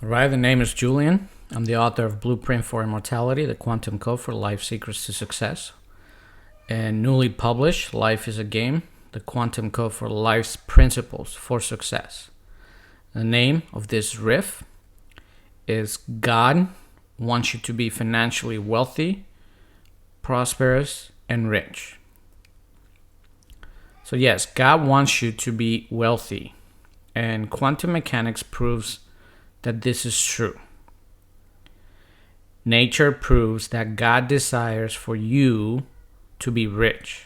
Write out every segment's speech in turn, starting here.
Right, the name is Julian. I'm the author of Blueprint for Immortality, the Quantum Code for Life Secrets to Success. And newly published, Life is a Game, the Quantum Code for Life's Principles for Success. The name of this riff is God wants you to be financially wealthy, prosperous, and rich. So yes, God wants you to be wealthy. And quantum mechanics proves that this is true. Nature proves that God desires for you to be rich.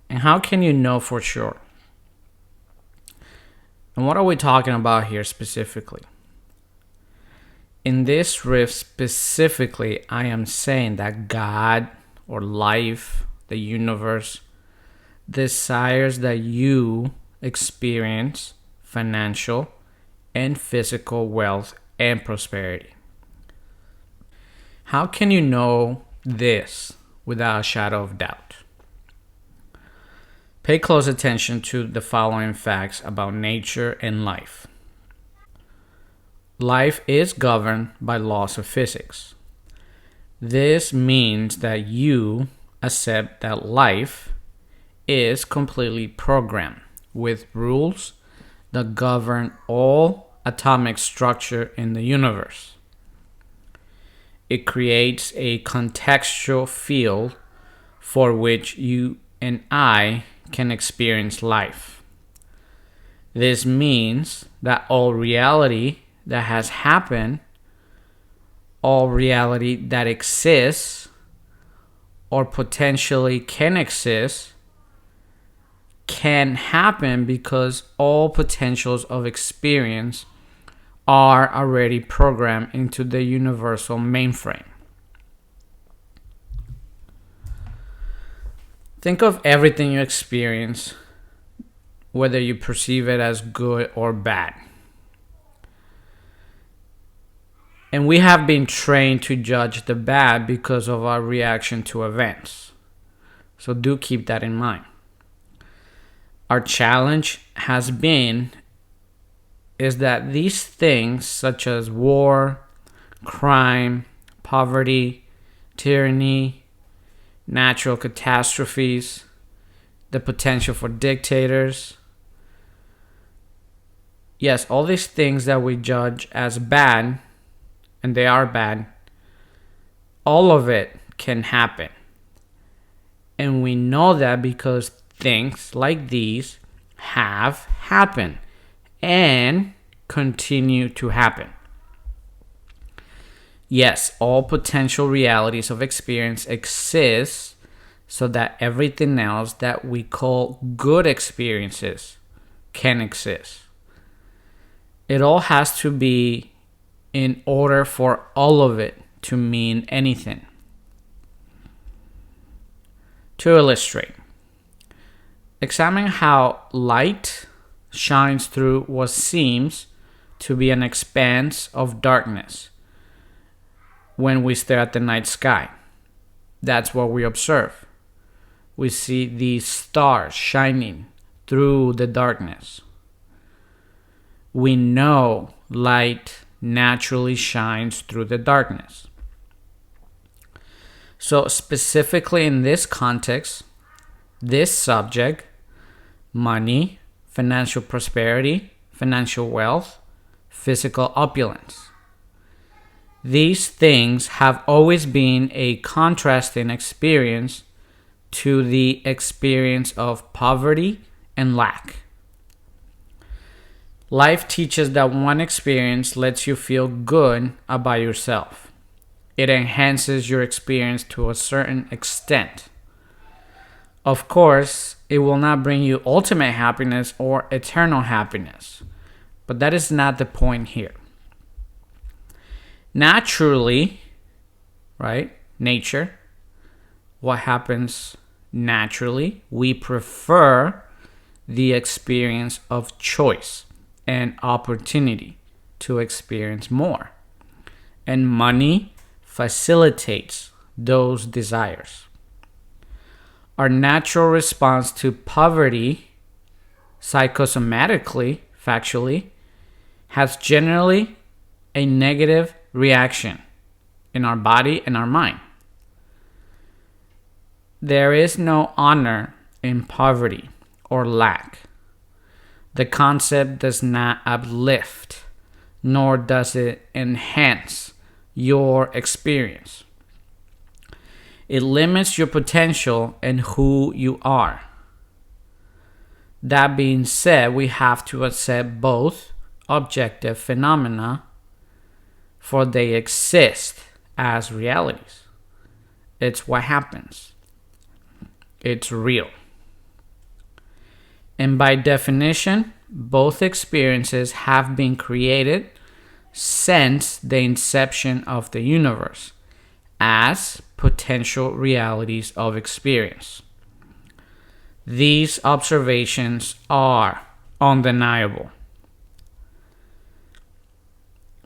And how can you know for sure? And what are we talking about here specifically? In this riff specifically, I am saying that God or life, the universe, desires that you experience financial and physical wealth and prosperity. How can you know this without a shadow of doubt? Pay close attention to the following facts about nature and life. Life is governed by laws of physics. This means that you accept that life is completely programmed with rules that govern all atomic structure in the universe. It creates a contextual field for which you and I can experience life. This means that all reality that has happened, all reality that exists or potentially can exist, can happen because all potentials of experience are already programmed into the universal mainframe. Think of everything you experience, whether you perceive it as good or bad. And we have been trained to judge the bad because of our reaction to events. So do keep that in mind. Our challenge has been is that these things such as war, crime, poverty, tyranny, natural catastrophes, the potential for dictators, yes, all these things that we judge as bad, and they are bad, all of it can happen. And we know that because things like these have happened and continue to happen. Yes, all potential realities of experience exist so that everything else that we call good experiences can exist. It all has to be in order for all of it to mean anything. To illustrate, examine how light shines through what seems to be an expanse of darkness when we stare at the night sky. That's what we observe. We see these stars shining through the darkness. We know light naturally shines through the darkness. So specifically in this context, this subject, money, financial prosperity, financial wealth, physical opulence. These things have always been a contrasting experience to the experience of poverty and lack. Life teaches that one experience lets you feel good about yourself. It enhances your experience to a certain extent. Of course, it will not bring you ultimate happiness or eternal happiness, but that is not the point here. Naturally, right? Nature, what happens naturally? We prefer the experience of choice and opportunity to experience more. And money facilitates those desires. Our natural response to poverty, psychosomatically, factually, has generally a negative reaction in our body and our mind. There is no honor in poverty or lack. The concept does not uplift, nor does it enhance your experience. It limits your potential and who you are. That being said, we have to accept both objective phenomena, for they exist as realities. It's what happens. It's real. And by definition, both experiences have been created since the inception of the universe as potential realities of experience. These observations are undeniable.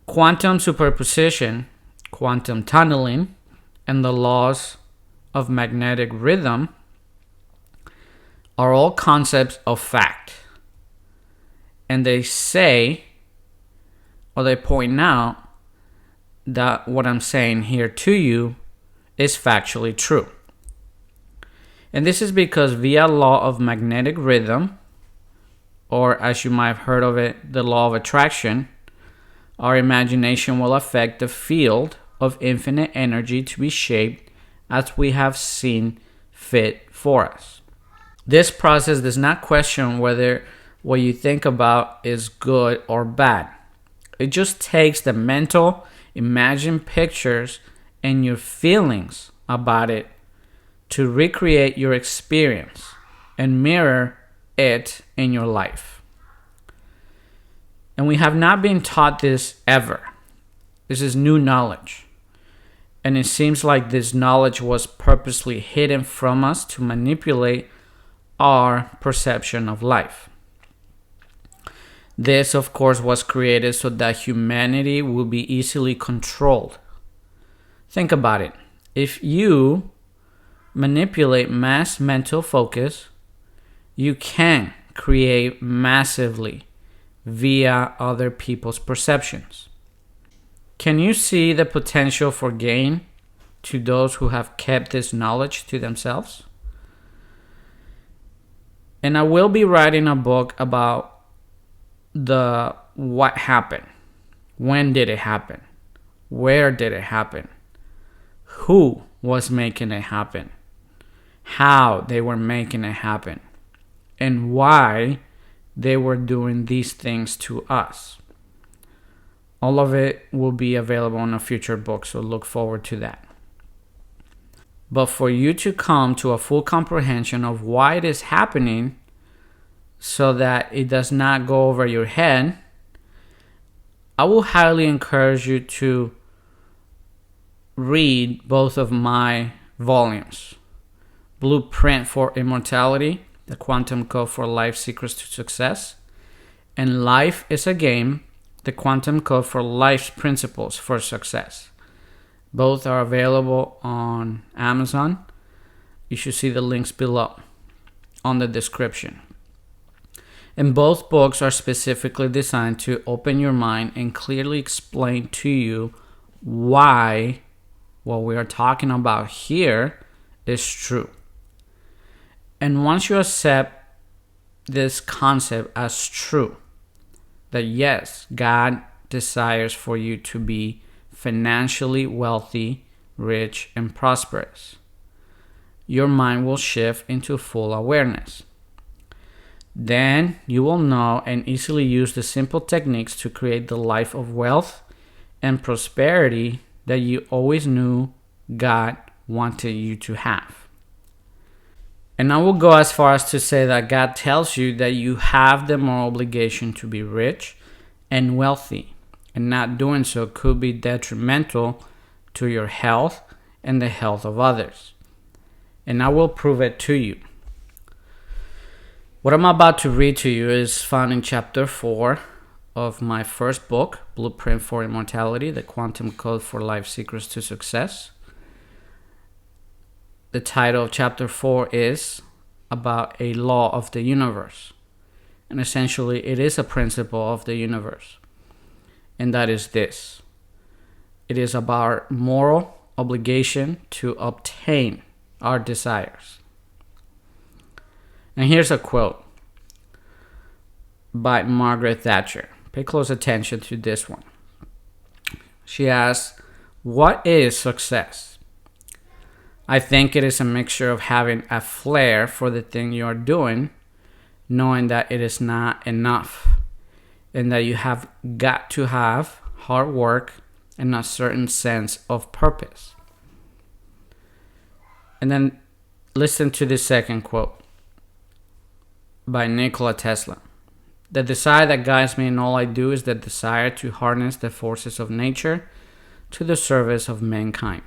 Quantum superposition, quantum tunneling, and the laws of magnetic rhythm are all concepts of fact. And they say, or they point out, that what I'm saying here to you is factually true. And this is because via law of magnetic rhythm, or as you might have heard of it, the law of attraction, our imagination will affect the field of infinite energy to be shaped as we have seen fit for us. This process does not question whether what you think about is good or bad. It just takes the mental, imagined pictures and your feelings about it to recreate your experience and mirror it in your life. And we have not been taught this ever. This is new knowledge. And it seems like this knowledge was purposely hidden from us to manipulate our perception of life. This, of course, was created so that humanity will be easily controlled. Think about it. If you manipulate mass mental focus, you can create massively via other people's perceptions. Can you see the potential for gain to those who have kept this knowledge to themselves? And I will be writing a book about the what happened, when did it happen, where did it happen, who was making it happen, how they were making it happen, and why they were doing these things to us. All of it will be available in a future book, so look forward to that. But for you to come to a full comprehension of why it is happening, so that it does not go over your head, I will highly encourage you to read both of my volumes. Blueprint for Immortality, The Quantum Code for Life Secrets to Success, and Life is a Game, The Quantum Code for Life's Principles for Success. Both are available on Amazon. You should see the links below on the description. And both books are specifically designed to open your mind and clearly explain to you why what we are talking about here is true. And once you accept this concept as true, that yes, God desires for you to be financially wealthy, rich, and prosperous, your mind will shift into full awareness. Then you will know and easily use the simple techniques to create the life of wealth and prosperity that you always knew God wanted you to have. And I will go as far as to say that God tells you that you have the moral obligation to be rich and wealthy, and not doing so could be detrimental to your health and the health of others. And I will prove it to you. What I'm about to read to you is found in chapter 4 of my first book, Blueprint for Immortality, The Quantum Code for Life Secrets to Success. the title of chapter 4 is about a law of the universe. And essentially, it is a principle of the universe. And that is this: it is about our moral obligation to obtain our desires. And here's a quote by Margaret Thatcher. Pay close attention to this one. She asks, "What is success? I think it is a mixture of having a flair for the thing you are doing, knowing that it is not enough, and that you have got to have hard work and a certain sense of purpose." And then listen to the second quote by Nikola Tesla. "The desire that guides me in all I do is the desire to harness the forces of nature to the service of mankind."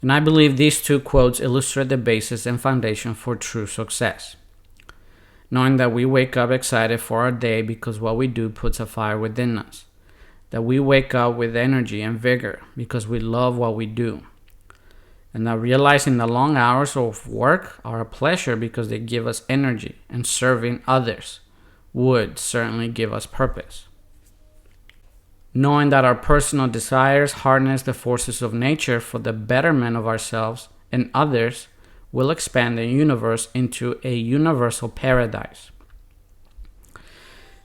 And I believe these two quotes illustrate the basis and foundation for true success. Knowing that we wake up excited for our day because what we do puts a fire within us. That we wake up with energy and vigor because we love what we do. And that realizing the long hours of work are a pleasure because they give us energy, and serving others would certainly give us purpose. Knowing that our personal desires harness the forces of nature for the betterment of ourselves and others will expand the universe into a universal paradise.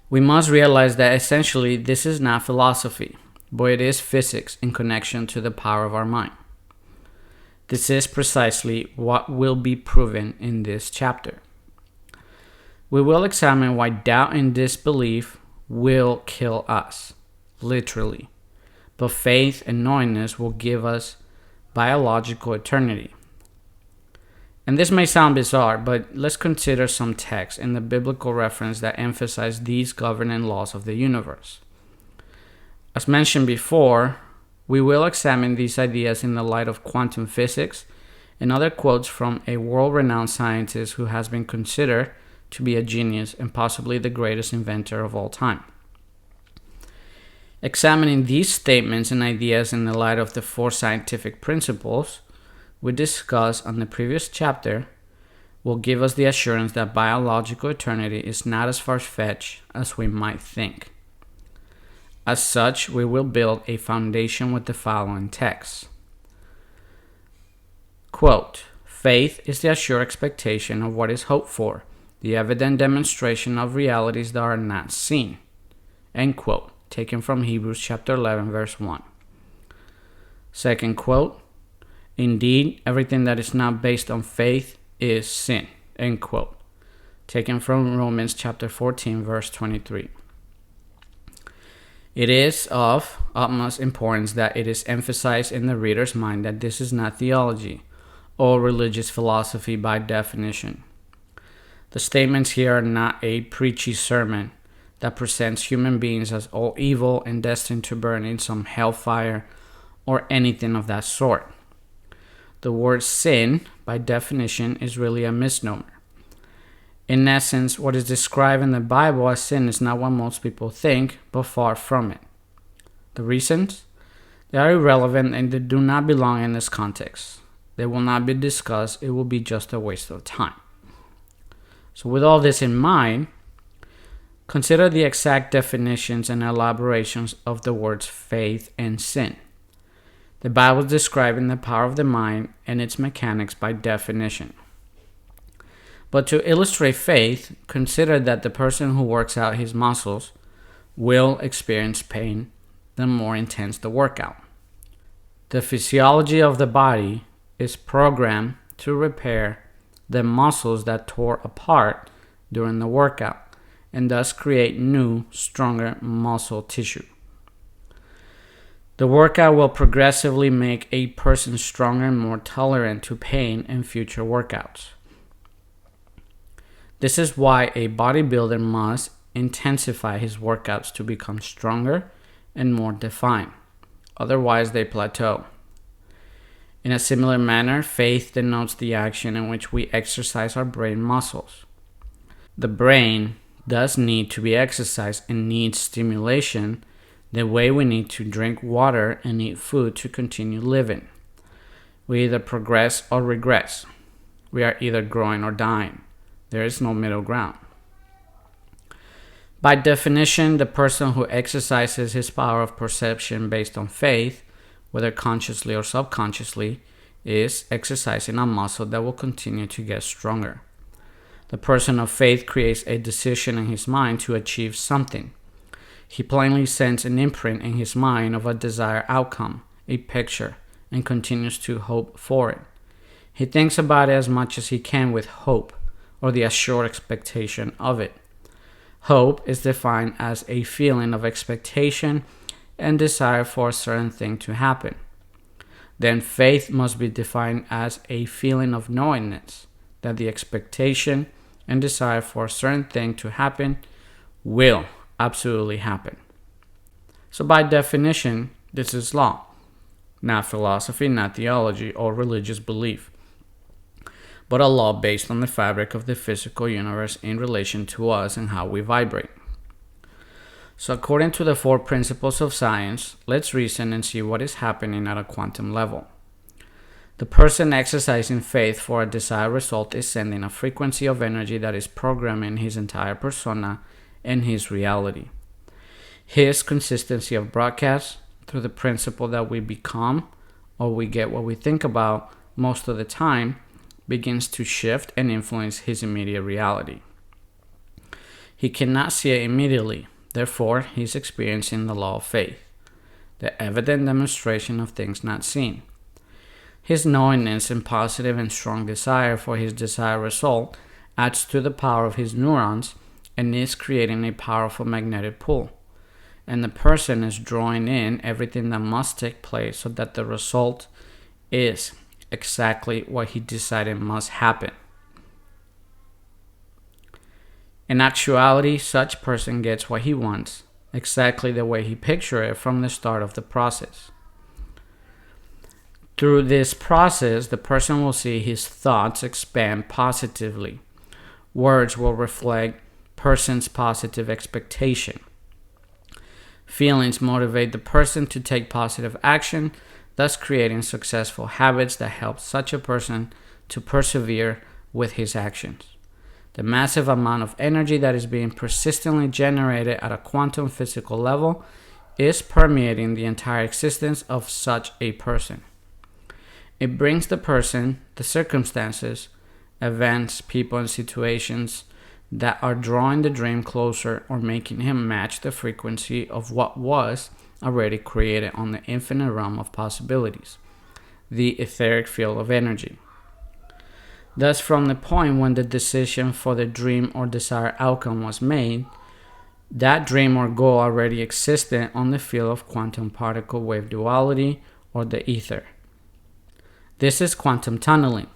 We must realize that essentially this is not philosophy, but it is physics in connection to the power of our mind. This is precisely what will be proven in this chapter. We will examine why doubt and disbelief will kill us, literally, but faith and knowingness will give us biological eternity. And this may sound bizarre, but let's consider some texts in the biblical reference that emphasize these governing laws of the universe. As mentioned before, we will examine these ideas in the light of quantum physics and other quotes from a world-renowned scientist who has been considered to be a genius and possibly the greatest inventor of all time. Examining these statements and ideas in the light of the 4 scientific principles we discussed on the previous chapter will give us the assurance that biological eternity is not as far-fetched as we might think. As such, we will build a foundation with the following text. Quote, "Faith is the assured expectation of what is hoped for, the evident demonstration of realities that are not seen." End quote. Taken from Hebrews chapter 11, verse 1. Second quote, "Indeed, everything that is not based on faith is sin." End quote. Taken from Romans chapter 14, verse 23. It is of utmost importance that it is emphasized in the reader's mind that this is not theology or religious philosophy by definition. The statements here are not a preachy sermon that presents human beings as all evil and destined to burn in some hellfire or anything of that sort. The word sin, by definition, is really a misnomer. In essence, what is described in the Bible as sin is not what most people think, but far from it. The reasons? They are irrelevant and they do not belong in this context. They will not be discussed. It will be just a waste of time. So with all this in mind, consider the exact definitions and elaborations of the words faith and sin. The Bible is describing the power of the mind and its mechanics by definition. But to illustrate faith, consider that the person who works out his muscles will experience pain the more intense the workout. The physiology of the body is programmed to repair the muscles that tore apart during the workout and thus create new, stronger muscle tissue. The workout will progressively make a person stronger and more tolerant to pain in future workouts. This is why a bodybuilder must intensify his workouts to become stronger and more defined. Otherwise, they plateau. In a similar manner, faith denotes the action in which we exercise our brain muscles. The brain does need to be exercised and needs stimulation the way we need to drink water and eat food to continue living. We either progress or regress. We are either growing or dying. There is no middle ground. By definition, the person who exercises his power of perception based on faith, whether consciously or subconsciously, is exercising a muscle that will continue to get stronger. The person of faith creates a decision in his mind to achieve something. He plainly sends an imprint in his mind of a desired outcome, a picture, and continues to hope for it. He thinks about it as much as he can with hope, or the assured expectation of it. Hope is defined as a feeling of expectation and desire for a certain thing to happen. Then faith must be defined as a feeling of knowingness that the expectation and desire for a certain thing to happen will absolutely happen. So by definition, this is law, not philosophy, not theology or religious belief, but a law based on the fabric of the physical universe in relation to us and how we vibrate. So according to the 4 principles of science, let's reason and see what is happening at a quantum level. The person exercising faith for a desired result is sending a frequency of energy that is programming his entire persona and his reality. His consistency of broadcast, through the principle that we become or we get what we think about most of the time, begins to shift and influence his immediate reality. He cannot see it immediately, therefore he is experiencing the law of faith, the evident demonstration of things not seen. His knowingness and positive and strong desire for his desired result adds to the power of his neurons and is creating a powerful magnetic pull. And the person is drawing in everything that must take place so that the result is exactly what he decided must happen. In actuality, such person gets what he wants, exactly the way he pictured it from the start of the process. Through this process, the person will see his thoughts expand positively. Words will reflect person's positive expectation. Feelings motivate the person to take positive action, thus creating successful habits that help such a person to persevere with his actions. The massive amount of energy that is being persistently generated at a quantum physical level is permeating the entire existence of such a person. It brings the person, the circumstances, events, people, and situations that are drawing the dream closer or making him match the frequency of what was already created on the infinite realm of possibilities, the etheric field of energy. Thus, from the point when the decision for the dream or desired outcome was made, that dream or goal already existed on the field of quantum particle wave duality or the ether. This is quantum tunneling.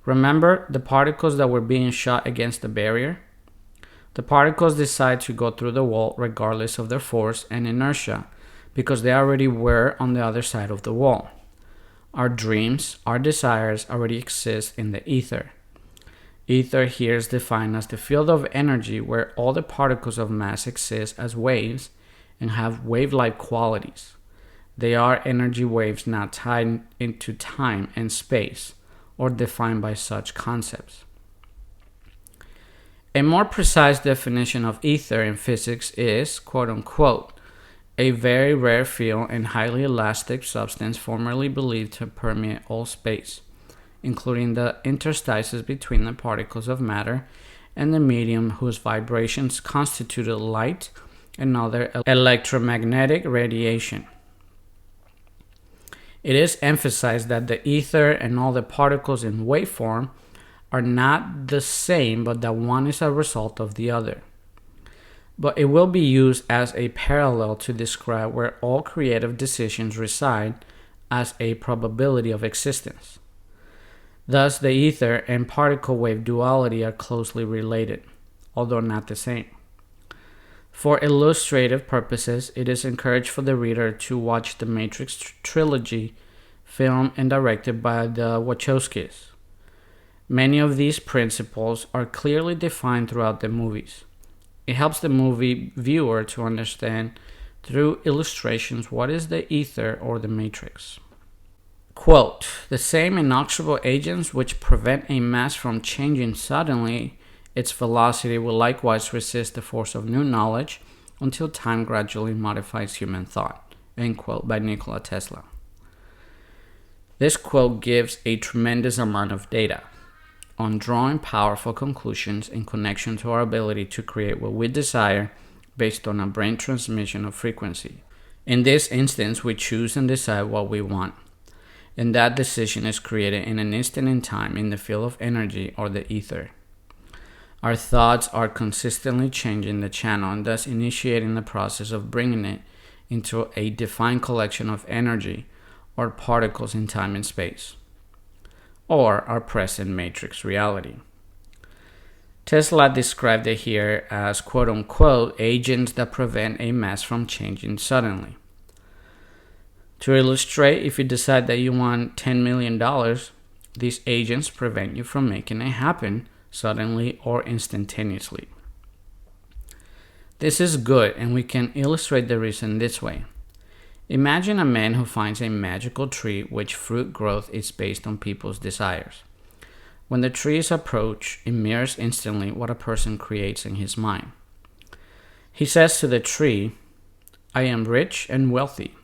Remember the particles that were being shot against the barrier? The particles decide to go through the wall regardless of their force and inertia because they already were on the other side of the wall. Our dreams, our desires already exist in the ether. Ether here is defined as the field of energy where all the particles of mass exist as waves and have wave-like qualities. They are energy waves not tied into time and space or defined by such concepts. A more precise definition of ether in physics is, quote-unquote, a very rare field and highly elastic substance formerly believed to permeate all space, including the interstices between the particles of matter and the medium whose vibrations constituted light and other electromagnetic radiation. It is emphasized that the ether and all the particles in waveform are not the same, but that one is a result of the other. But it will be used as a parallel to describe where all creative decisions reside as a probability of existence. Thus, the ether and particle wave duality are closely related, although not the same. For illustrative purposes, it is encouraged for the reader to watch the Matrix trilogy, filmed and directed by the Wachowskis. Many of these principles are clearly defined throughout the movies. It helps the movie viewer to understand through illustrations what is the ether or the matrix. Quote, the same inexorable agents which prevent a mass from changing suddenly its velocity will likewise resist the force of new knowledge until time gradually modifies human thought. End quote, by Nikola Tesla. This quote gives a tremendous amount of data on drawing powerful conclusions in connection to our ability to create what we desire based on a brain transmission of frequency. In this instance, we choose and decide what we want, and that decision is created in an instant in time in the field of energy or the ether. Our thoughts are consistently changing the channel and thus initiating the process of bringing it into a defined collection of energy or particles in time and space, or our present matrix reality. Tesla described it here as quote-unquote agents that prevent a mass from changing suddenly. To illustrate, if you decide that you want $10 million, these agents prevent you from making it happen suddenly or instantaneously. This is good, and we can illustrate the reason this way. Imagine a man who finds a magical tree which fruit growth is based on people's desires. When the tree is approached, it mirrors instantly what a person creates in his mind. He says to the tree, I am rich and wealthy.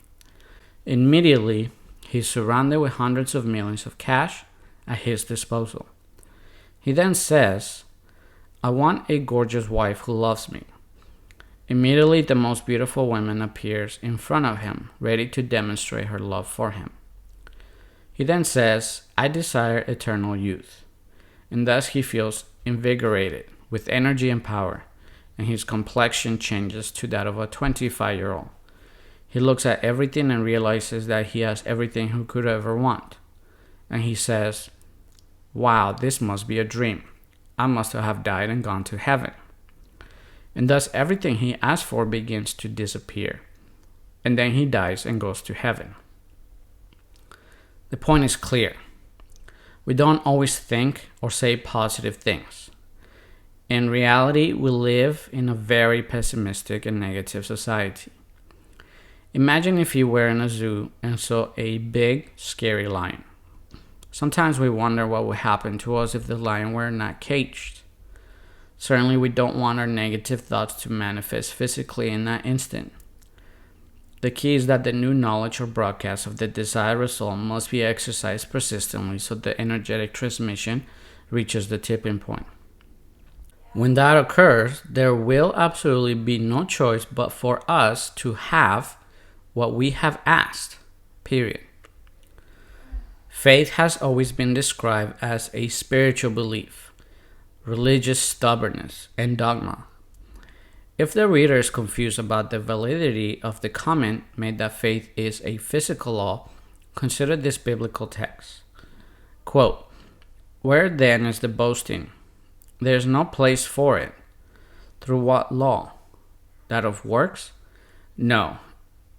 Immediately, he is surrounded with hundreds of millions of cash at his disposal. He then says, I want a gorgeous wife who loves me. Immediately, the most beautiful woman appears in front of him, ready to demonstrate her love for him. He then says, I desire eternal youth. And thus he feels invigorated with energy and power, and his complexion changes to that of a 25-year-old. He looks at everything and realizes that he has everything he could ever want. And he says, wow, this must be a dream. I must have died and gone to heaven. And thus everything he asked for begins to disappear. And then he dies and goes to heaven. The point is clear. We don't always think or say positive things. In reality, we live in a very pessimistic and negative society. Imagine if you were in a zoo and saw a big, scary lion. Sometimes we wonder what would happen to us if the lion were not caged. Certainly, we don't want our negative thoughts to manifest physically in that instant. The key is that the new knowledge or broadcast of the desired result must be exercised persistently so the energetic transmission reaches the tipping point. When that occurs, there will absolutely be no choice but for us to have what we have asked, period. Faith has always been described as a spiritual belief, religious stubbornness, and dogma. If the reader is confused about the validity of the comment made that faith is a physical law, consider this biblical text. Quote, where then is the boasting? There is no place for it. Through what law? That of works? No,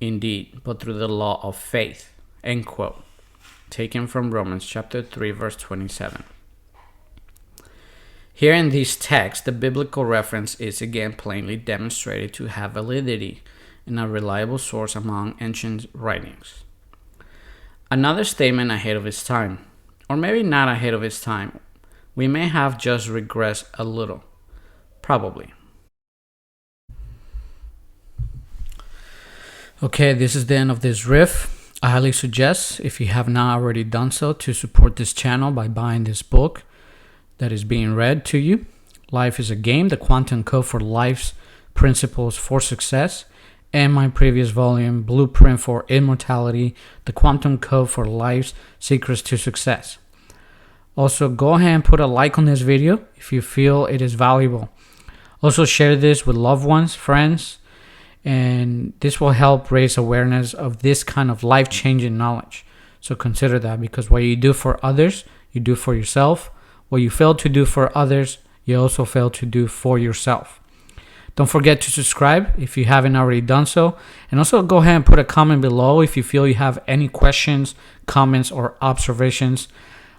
indeed, but through the law of faith. End quote. Taken from Romans chapter 3, verse 27. Here in these texts, the biblical reference is again plainly demonstrated to have validity and a reliable source among ancient writings. Another statement ahead of its time, or maybe not ahead of its time, we may have just regressed a little. Probably. Okay, this is the end of this riff. I highly suggest, if you have not already done so, to support this channel by buying this book that is being read to you. Life is a Game, The Quantum Code for Life's Principles for Success, and my previous volume, Blueprint for Immortality, The Quantum Code for Life's Secrets to Success. Also, go ahead and put a like on this video if you feel it is valuable. Also, share this with loved ones, friends, and this will help raise awareness of this kind of life-changing knowledge. So consider that, because what you do for others, you do for yourself. What you fail to do for others, you also fail to do for yourself. Don't forget to subscribe if you haven't already done so. And also go ahead and put a comment below if you feel you have any questions, comments, or observations.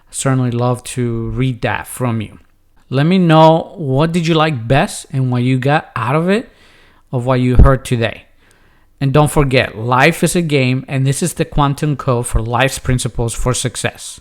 I certainly love to read that from you. Let me know, what did you like best and what you got out of it, of what you heard today. And don't forget, life is a game, and this is the quantum code for life's principles for success.